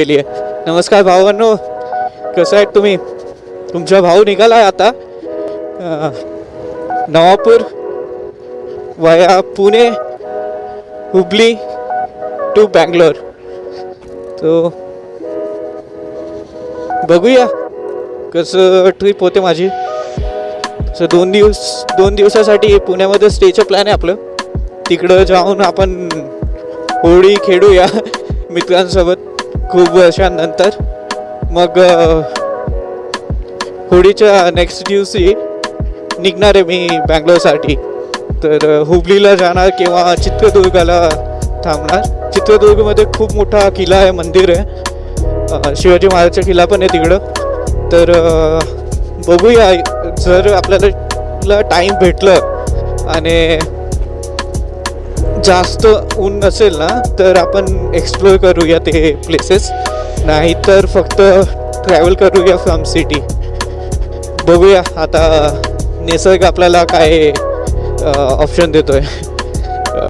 केली आहे. नमस्कार भावांनो, कसं आहेत तुम्ही? तुमचा भाऊ निघाला आहे आता नवापूर वाया पुणे हुबली टू बँगलोर. तो बघूया कसं ट्रिप होते माझी. सो 2 दिवसासाठी पुण्यामध्ये स्टेचं प्लॅन आहे आपलं. तिकडं जाऊन आपण होळी खेळूया मित्रांसोबत खूप वर्षांनंतर. मग होळीच्या नेक्स्ट दिवशी निघणार आहे मी बँगलोरसाठी. तर हुबलीला जाणार किंवा चित्रदुर्गाला थांबणार. चित्रदुर्गमध्ये खूप मोठा किल्ला आहे, मंदिर आहे, शिवाजी महाराजचा किल्ला पण आहे तिकडं. तर बघूया, जर आपल्याला टाईम भेटलं आणि जास्त ऊन नसेल ना तर आपण एक्सप्लोर करूया ते प्लेसेस, नाही तर फक्त ट्रॅव्हल करूया फ्रॉम सिटी. बघूया आता निसर्ग आपल्याला काय ऑप्शन देतोय.